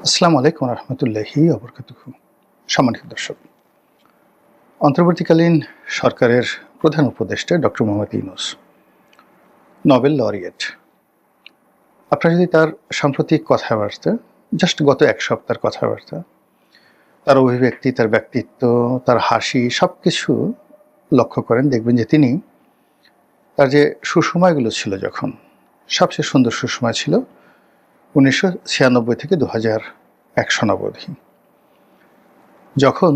আসসালামু আলাইকুম রহমতুল্লাহি ওবরকাতুহু। সম্মানিত দর্শক, অন্তর্বর্তীকালীন সরকারের প্রধান উপদেষ্টা doctor Mohammad Yunus, Nobel laureate. আপনারা যদি তার সাম্প্রতিক কথাবার্তা, জাস্ট গত এক সপ্তাহের কথাবার্তা, তার অভিব্যক্তি, তার ব্যক্তিত্ব, তার হাসি সব কিছু লক্ষ্য করেন, দেখবেন যে তিনি তার যে সুসময়গুলো ছিল, যখন সবচেয়ে সুন্দর সুসময় ছিল 1996 থেকে 2001 সনাবধি, যখন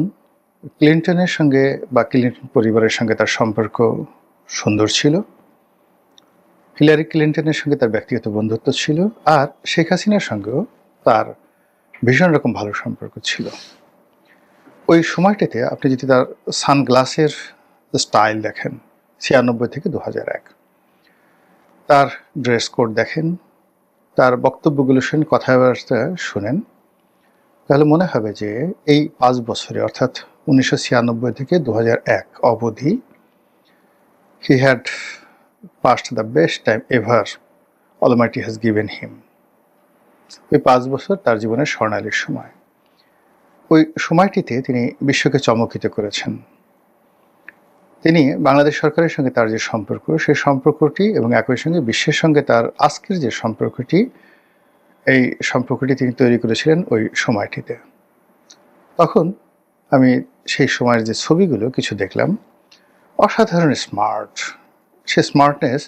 ক্লিন্টনের সঙ্গে বা ক্লিন্টন পরিবারের সঙ্গে তার সম্পর্ক সুন্দর ছিল, হিলারি ক্লিন্টনের সঙ্গে তার ব্যক্তিগত বন্ধুত্ব ছিল, আর শেখ হাসিনার সঙ্গেও তার ভীষণ রকম ভালো সম্পর্ক ছিল। ওই সময়টিতে আপনি যদি তার সানগ্লাসের স্টাইল দেখেন 96 থেকে 2001, তার ড্রেস কোড দেখেন, তার বক্তব্যগুলো শুনে, কথাবার্তা শুনেন, তাহলে মনে হবে যে এই 5 বছরে, অর্থাৎ 1996 থেকে 2001 অবধি, he had passed the best time ever Almighty has given him. ওই 5 বছর তার জীবনের স্বর্ণালীর সময়। ওই সময়টিতে তিনি বিশ্বকে চমকিত করেছেন। তিনি বাংলাদেশ সরকারের সঙ্গে তার যে সম্পর্ক, সেই সম্পর্কটি এবং একই সঙ্গে বিশ্বের সঙ্গে তার আজকের যে সম্পর্কটি, এই সম্পর্কটি তিনি তৈরি করেছিলেন ওই সময়টিতে। তখন আমি সেই সময়ের যে ছবিগুলো কিছু দেখলাম, অসাধারণ স্মার্ট। সে স্মার্টনেস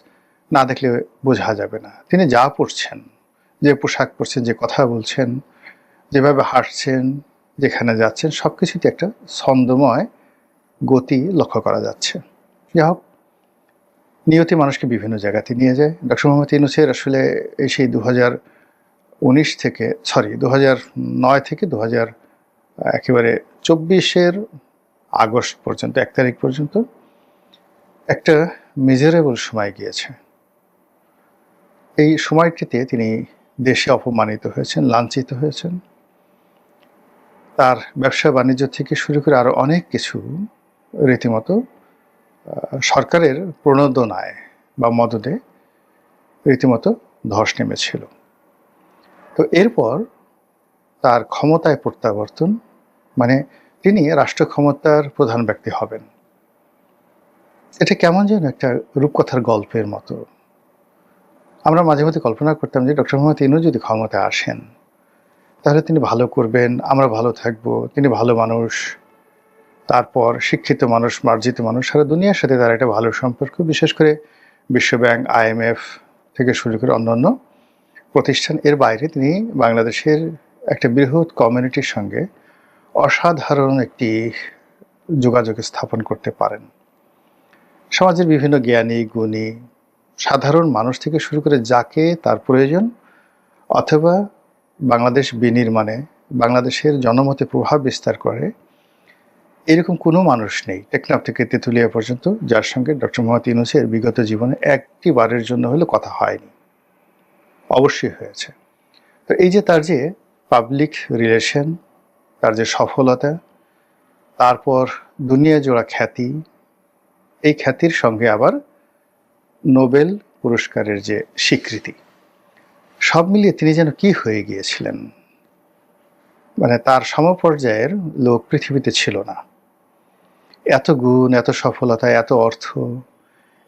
না দেখলে বোঝা যাবে না। তিনি যা পড়ছেন, যে পোশাক পরছেন, যে কথা বলছেন, যেভাবে হাঁটছেন, যেখানে যাচ্ছেন, সব কিছুতে একটা ছন্দময় গতি লক্ষ্য করা যাচ্ছে। যাই হোক, নিয়তি মানুষকে বিভিন্ন জায়গাতে নিয়ে যায়। ডক্টর মোহাম্মদ ইউনূসের আসলে সেই 2019 থেকে 2009 থেকে 2000 একেবারে 24-এর আগস্ট পর্যন্ত, 1 তারিখ পর্যন্ত একটা মিজারেবল সময় গিয়েছে। এই সময়টিতে তিনি দেশে অপমানিত হয়েছেন, লাঞ্ছিত হয়েছেন। তার ব্যবসা বাণিজ্য থেকে শুরু করে আরও অনেক কিছু রীতিমতো সরকারের প্রণোদনায় বা মদদে রীতিমতো ধস নেমেছিল। তো এরপর তার ক্ষমতায় প্রত্যাবর্তন, মানে তিনি রাষ্ট্র ক্ষমতার প্রধান ব্যক্তি হবেন। এটা কেমন যেন একটা রূপকথার গল্পের মতো। আমরা মাঝে মধ্যে কল্পনা করতাম যে ডক্টর মোহাম্মদ ইউনূস যদি ক্ষমতায় আসেন, তাহলে তিনি ভালো করবেন, আমরা ভালো থাকবো, তিনি ভালো মানুষ, তারপর শিক্ষিত মানুষ, মার্জিত মানুষ, সারা দুনিয়ার সাথে তার একটা ভালো সম্পর্ক, বিশেষ করে বিশ্বব্যাংক, IMF থেকে শুরু করে অন্যান্য প্রতিষ্ঠান। এর বাইরে তিনি বাংলাদেশের একটা বৃহৎ কমিউনিটির সঙ্গে অসাধারণ একটি যোগাযোগ স্থাপন করতে পারেন। সমাজের বিভিন্ন জ্ঞানী, গুণী, সাধারণ মানুষ থেকে শুরু করে যাকে তার প্রয়োজন, অথবা বাংলাদেশ বিনির্মাণে বাংলাদেশের জনমতে প্রভাব বিস্তার করে, এরকম কোনো মানুষ নেই টেকনাফ থেকে তেঁতুলিয়া পর্যন্ত যার সঙ্গে ডক্টর মোহাম্মদ ইউনূসের বিগত জীবনে একটি বারের জন্য হলেও কথা হয়নি। অবশ্যই হয়েছে। তো এই যে তার যে পাবলিক রিলেশন, তার যে সফলতা, তারপর দুনিয়া জোড়া খ্যাতি, এই খ্যাতির সঙ্গে আবার নোবেল পুরস্কারের যে স্বীকৃতি, সব মিলিয়ে তিনি যেন কি হয়ে গিয়েছিলেন। মানে তার সমপর্যায়ের লোক পৃথিবীতে ছিল না। এত গুণ, এত সফলতা, এত অর্থ,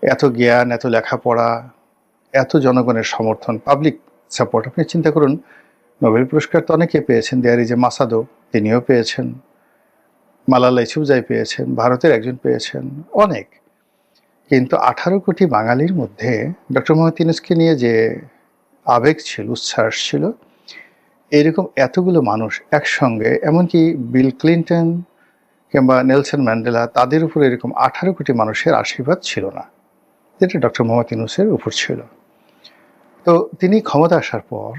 এত জ্ঞান, এত লেখাপড়া, এত জনগণের সমর্থন, পাবলিক সাপোর্ট। আপনি চিন্তা করুন, নোবেল পুরস্কার তো অনেকে পেয়েছেন। দেয়ার ইজ এ মাসাদো, তিনিও পেয়েছেন, মালালা ইউসুফজাই পেয়েছেন, ভারতের একজন পেয়েছেন, অনেক। কিন্তু 18 কোটি বাঙালির মধ্যে ডক্টর মোহাম্মদ ইউনূসকে নিয়ে যে আবেগ ছিল, উচ্ছ্বাস ছিল, এইরকম এতগুলো মানুষ একসঙ্গে, এমনকি বিল ক্লিন্টন কিংবা নেলসন ম্যান্ডেলা, তাদের উপর এরকম 18 কোটি মানুষের আশীর্বাদ ছিল না, যেটা ডক্টর মোহাম্মদ ইউনূসের উপর ছিল। তো তিনি ক্ষমতা আসার পর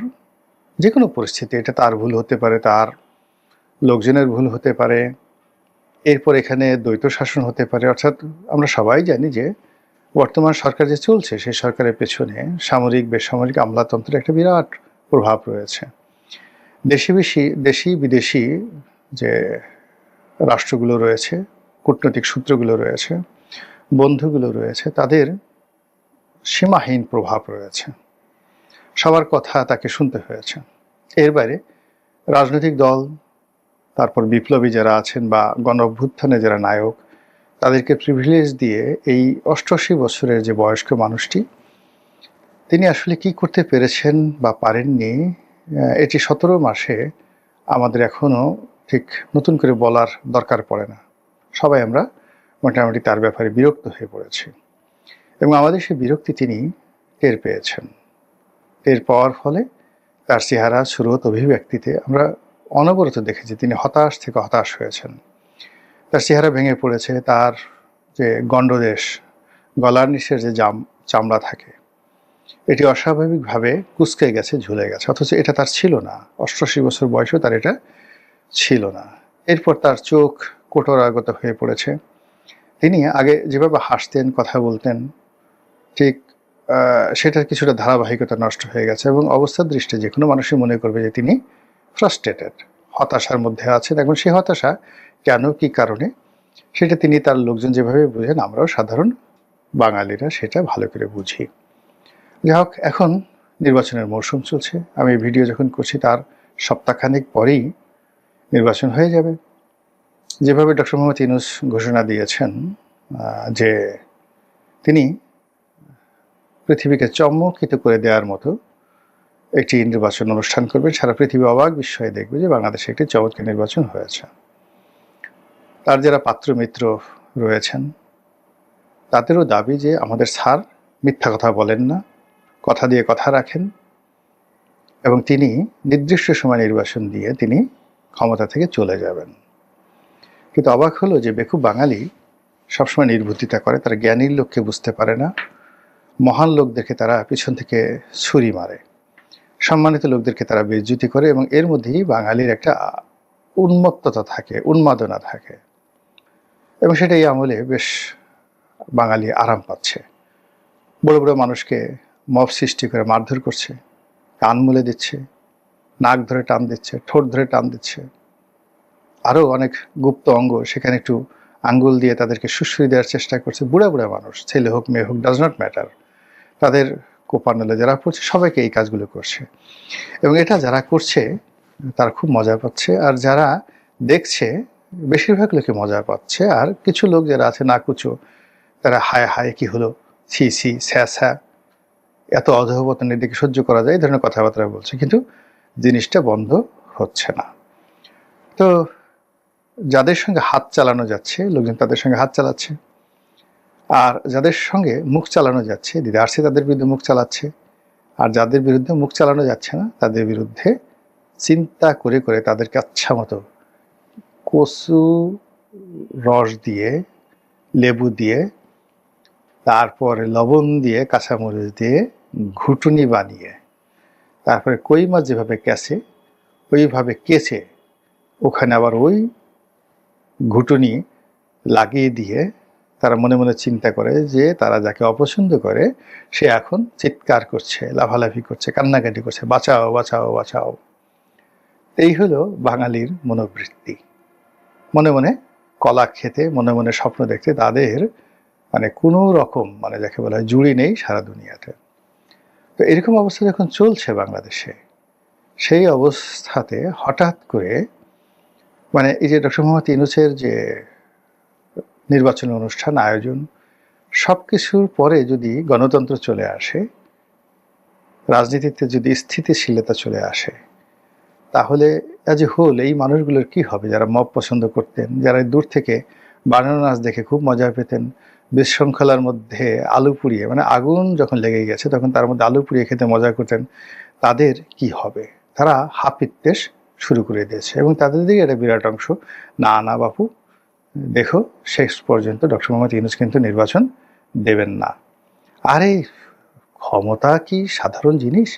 যে কোনো পরিস্থিতি, এটা তার ভুল হতে পারে, তার লোকজনের ভুল হতে পারে, এরপর এখানে দ্বৈত শাসন হতে পারে। অর্থাৎ আমরা সবাই জানি যে বর্তমান সরকার যে চলছে, সেই সরকারের পেছনে সামরিক, বেসামরিক, আমলাতন্ত্রের একটা বিরাট প্রভাব রয়েছে। দেশি বিদেশি যে রাষ্ট্রগুলো রয়েছে, কূটনৈতিক সূত্রগুলো রয়েছে, বন্ধুগুলো রয়েছে, তাদের সীমাহীন প্রভাব রয়েছে। সবার কথা তাকে শুনতে হয়েছে। এর বাইরে রাজনৈতিক দল, তারপর বিপ্লবী যারা আছেন বা গণ অভ্যুত্থানে যারা নায়ক, তাদেরকে প্রিভিলেজ দিয়ে এই ৮৮ বছরের যে বয়স্ক মানুষটি, তিনি আসলে কি করতে পেরেছেন বা পারেননি, এটি ১৭ মাসে আমাদের এখনও ঠিক নতুন করে বলার দরকার পড়ে না। সবাই আমরা মোটামুটি তার ব্যাপারে বিরক্ত হয়ে পড়েছি এবং আমাদের সেই বিরক্তি তিনি টের পেয়েছেন। টের পাওয়ার ফলে তার চেহারা, সুরত, অভিব্যক্তিতে আমরা অনবরত দেখেছি তিনি হতাশ থেকে হতাশ হয়েছেন। তার চেহারা ভেঙে পড়েছে, তার যে গণ্ডদেশ, গলার নিচের যে চামড়া থাকে, এটি অস্বাভাবিকভাবে কুঁচকে গেছে, ঝুলে গেছে, অথচ এটা তার ছিল না। ৮৮ বছর বয়সেও তার এটা ছিল না। এরপর তার চোখ কোটরাগত হয়ে পড়েছে। তিনি আগে যেভাবে হাসতেন, কথা বলতেন, ঠিক সেটার কিছুটা ধারাবাহিকতা নষ্ট হয়ে গেছে এবং অবস্থার দৃষ্টি যে কোনো মানুষই মনে করবে যে তিনি ফ্রাস্ট্রেটেড, হতাশার মধ্যে আছেন। এখন সেই হতাশা কেন, কি কারণে, সেটা তিনি তার লোকজন যেভাবে বুঝেন, আমরাও সাধারণ বাঙালিরা সেটা ভালো করে বুঝি। যাই হোক, এখন নির্বাচনের মৌসুম চলছে। আমি ভিডিও যখন করছি তার সপ্তাহখানেক পরেই নির্বাচন হয়ে যাবে। যেভাবে ডক্টর মোহাম্মদ ইউনূস ঘোষণা দিয়েছেন যে তিনি পৃথিবীকে চমকিত করে দেওয়ার মতো একটি নির্বাচন অনুষ্ঠান করবেন, সারা পৃথিবী অবাক বিস্ময়ে দেখবে যে বাংলাদেশে একটি চমৎকার নির্বাচন হয়েছে। তার যারা পাত্র মিত্র রয়েছেন তাদেরও দাবি যে আমাদের স্যার মিথ্যা কথা বলেন না, কথা দিয়ে কথা রাখেন এবং তিনি নির্দিষ্ট সময় নির্বাচন দিয়ে তিনি ক্ষমতা থেকে চলে যাবেন। কিন্তু অবাক হলো যে বেকুব বাঙালি সবসময় নির্বুদ্ধিতা করে, তারা জ্ঞানীর লোককে বুঝতে পারে না, মহান লোকদেরকে তারা পিছন থেকে ছুরি মারে, সম্মানিত লোকদেরকে তারা বেইজ্জতি করে এবং এর মধ্যেই বাঙালির একটা উন্মত্ততা থাকে, উন্মাদনা থাকে এবং সেটা এই আমলে বেশ বাঙালি আরাম পাচ্ছে। বড় বড় মানুষকে মব সৃষ্টি করে মারধর করছে, কান মুলে দিচ্ছে, নাক ধরে টান দিচ্ছে, ঠোঁট ধরে টান দিচ্ছে, আরও অনেক গুপ্ত অঙ্গ সেখানে একটু আঙ্গুল দিয়ে তাদেরকে সুশ্রী দেওয়ার চেষ্টা করছে। বুড়া বুড়া মানুষ, ছেলে হোক মেয়ে হোক, ডাজ নট ম্যাটার, তাদের কোপানলে যারা পড়ছে সবাইকে এই কাজগুলো করছে এবং এটা যারা করছে তারা খুব মজা পাচ্ছে, আর যারা দেখছে বেশিরভাগ লোকে মজা পাচ্ছে, আর কিছু লোক যারা আছে নাকুচো তারা হায় হায় কি হলো, ছি ছি, স্যা স্যা, এত অধঃপতনের দিকে সহ্য করা যায় এই ধরনের কথাবার্তা বলছে, কিন্তু জিনিসটা বন্ধ হচ্ছে না। তো যাদের সঙ্গে হাত চালানো যাচ্ছে লোকজন তাদের সঙ্গে হাত চালাচ্ছে, আর যাদের সঙ্গে মুখ চালানো যাচ্ছে দিদারসে তাদের বিরুদ্ধে মুখ চালাচ্ছে, আর যাদের বিরুদ্ধে মুখ চালানো যাচ্ছে না তাদের বিরুদ্ধে চিন্তা করে করে তাদেরকে আচ্ছা মতো কচু রস দিয়ে, লেবু দিয়ে, তারপরে লবণ দিয়ে, কাঁচামরিচ দিয়ে ঘুটুনি বানিয়ে, তারপরে কই মাছ যেভাবে কেচে ওইভাবে কেচে ওখানে আবার ওই ঘুটুনি লাগিয়ে দিয়ে তারা মনে মনে চিন্তা করে যে তারা যাকে অপছন্দ করে সে এখন চিৎকার করছে, লাফালাফি করছে, কান্নাকাটি করছে, বাঁচাও বাঁচাও বাঁচাও। এই হলো বাঙালির মনোবৃত্তি। মনে মনে কলা খেতে, মনে মনে স্বপ্ন দেখতে তাদের কোনো রকম যাকে বলা হয় জুড়ি নেই সারা দুনিয়াতে। তো এরকম অবস্থা যখন চলছে বাংলাদেশে, সেই অবস্থাতে হঠাৎ করে এই যে ডক্টর মোহাম্মদ ইউনূসের যে নির্বাচনী অনুষ্ঠান আয়োজন, সব কিছুর পরে যদি গণতন্ত্র চলে আসে, রাজনীতিতে যদি স্থিতিশীলতা চলে আসে, তাহলে অ্যাজ এ হোল এই মানুষগুলোর কি হবে যারা মব পছন্দ করতেন, যারা দূর থেকে বানানো নাচ দেখে খুব মজা পেতেন, বিশৃঙ্খলার মধ্যে আলু পুড়িয়ে আগুন যখন লেগে গেছে তখন তার মধ্যে আলু পুড়িয়ে খেতে মজা করতেন, তাদের কি হবে? তারা হাপিত্যেশ শুরু করে দিয়েছে এবং তাদের দিকে একটা বিরাট অংশ না না বাপু দেখো শেষ পর্যন্ত ডক্টর মোহাম্মদ ইউনূস কিন্তু নির্বাচন দেবেন না। আরে ক্ষমতা কি সাধারণ জিনিস?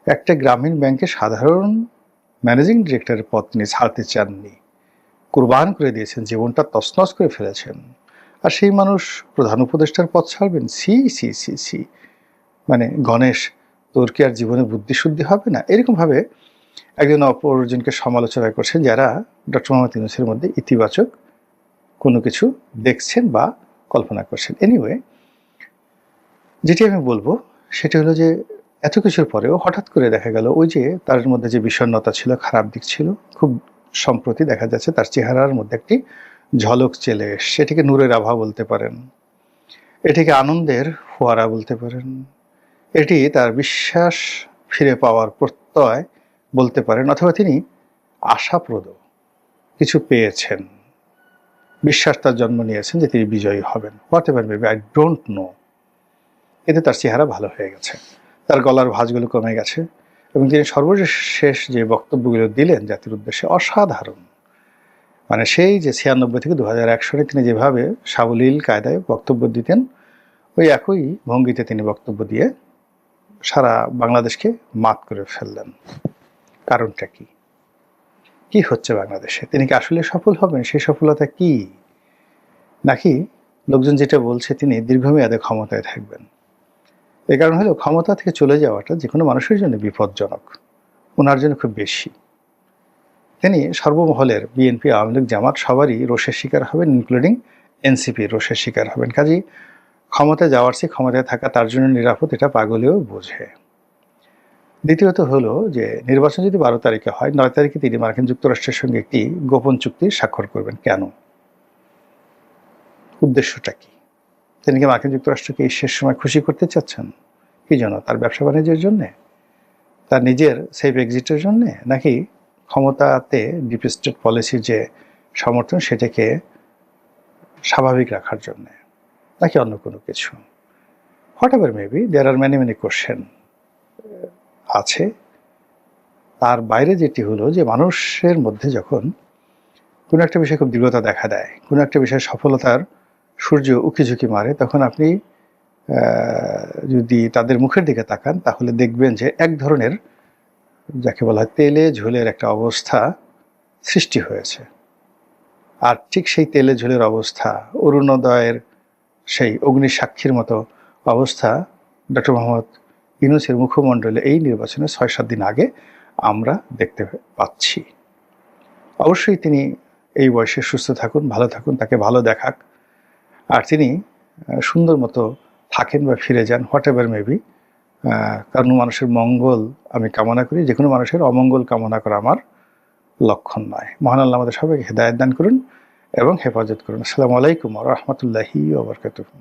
একটা গ্রামীণ ব্যাংকে সাধারণ ম্যানেজিং ডিরেক্টরের পদ তিনি ছাড়তে চাননি, কুরবান করে দিয়েছেন, জীবনটা তছনছ করে ফেলেছেন, আর সেই মানুষ প্রধান উপদেষ্টার পদ ছাড়বেন? সি সি সি সি, গণেশ তোর কি আর জীবনে বুদ্ধিশুদ্ধি হবে না? এরকমভাবে একজন অপরজনকে সমালোচনা করছেন যারা ডক্টর মোহাম্মদ ইউনূসের মধ্যে ইতিবাচক কোনো কিছু দেখছেন বা কল্পনা করছেন। এনিওয়ে, যেটি আমি বলবো সেটি হলো যে এত কিছুর পরেও হঠাৎ করে দেখা গেল ওই যে তার মধ্যে যে বিষণ্ণতা ছিল, খারাপ দিক ছিল, খুব সম্প্রতি দেখা যাচ্ছে তার চেহারার মধ্যে একটি ঝলক চলে এসছে। এটিকে নূরের আভা বলতে পারেন, এটিকে আনন্দের ফোয়ারা বলতে পারেন, এটি তার বিশ্বাস ফিরে পাওয়ার প্রত্যয় বলতে পারেন, অথবা তিনি আশাপ্রদ কিছু পেয়েছেন, বিশ্বাস তার জন্ম নিয়েছেন যে তিনি বিজয়ী হবেন। What ever maybe, I don't know. এতে তার চেহারা ভালো হয়ে গেছে, তার গলার ভাঁজগুলো কমে গেছে, এবং তিনি সর্বশেষ যে বক্তব্যগুলো দিলেন জাতির উদ্দেশ্যে অসাধারণ। মানে সেই যে 96 থেকে 2001 সনে তিনি যেভাবে সাবলীল কায়দায় বক্তব্য দিতেন, ওই একই ভঙ্গিতে তিনি বক্তব্য দিয়ে সারা বাংলাদেশকে মাত করে ফেললেন। কারণটা কি? কি হচ্ছে বাংলাদেশে? তিনি কি আসলে সফল হবেন? সেই সফলতা কি? নাকি লোকজন যেটা বলছে তিনি দীর্ঘমেয়াদে ক্ষমতায় থাকবেন? এই কারণ হলো ক্ষমতা থেকে চলে যাওয়াটা যে কোনো মানুষের জন্য বিপজ্জনক, ওনার জন্য খুব বেশি। তিনি সর্বমহলের বিএনপি, আওয়ামী লীগ, জামাত সবারই রোষের শিকার হবেন, ইনক্লুডিং এনসিপি রোষের শিকার হবেন। কাজেই ক্ষমতায় যাওয়ার চেয়ে ক্ষমতায় থাকা তার জন্য নিরাপদ, এটা পাগলেও বোঝে। দ্বিতীয়ত হলো যে নির্বাচন যদি 12 তারিখে হয়, 9 তারিখে তিনি মার্কিন যুক্তরাষ্ট্রের সঙ্গে একটি গোপন চুক্তি স্বাক্ষর করবেন। কেন? উদ্দেশ্যটা কি? তিনি কি মার্কিন যুক্তরাষ্ট্রকে এই শেষ সময় খুশি করতে চাচ্ছেন? কি জন্য? তার ব্যবসা বাণিজ্যের জন্যে, তার নিজের সেফ এক্সিটের জন্যে, নাকি ক্ষমতাতে ডিপ স্টেট পলিসির যে সমর্থন সেটাকে স্বাভাবিক রাখার জন্যে, নাকি অন্য কোনো কিছু? Whatever maybe, there are many question আছে। তার বাইরে যেটি হলো যে মানুষের মধ্যে যখন কোনো একটা বিষয়ে খুব দৃঢ়তা দেখা দেয়, কোনো একটা বিষয়ে সফলতার সূর্য উকিঝুঁকি মারে, তখন আপনি যদি তাদের মুখের দিকে তাকান তাহলে দেখবেন যে এক ধরনের, যাকে বলা হয় তেলে ঝোলের একটা অবস্থা সৃষ্টি হয়েছে। আর ঠিক সেই তেলে ঝোলের অবস্থা, অরুণোদয়ের সেই অগ্নিসাক্ষীর মতো অবস্থা ডক্টর মোহাম্মদ ইউনূসের মুখমণ্ডলে এই নির্বাচনে 6-7 দিন আগে আমরা দেখতে পাচ্ছি। অবশ্যই তিনি এই বয়সে সুস্থ থাকুন, ভালো থাকুন, তাকে ভালো দেখাক, আর তিনি সুন্দর মতো থাকেন বা ফিরে যান, হোয়াট এভার মেবি। কারণ মানুষের মঙ্গল আমি কামনা করি, যে কোনো মানুষের অমঙ্গল কামনা করা আমার লক্ষণ নয়। মহান আল্লাহ আমাদের সবাইকে হেদায়েত দান করুন এবং হেফাজত করুন। আসসালামু আলাইকুম ওয়া রাহমাতুল্লাহি ওয়া বারাকাতুহু।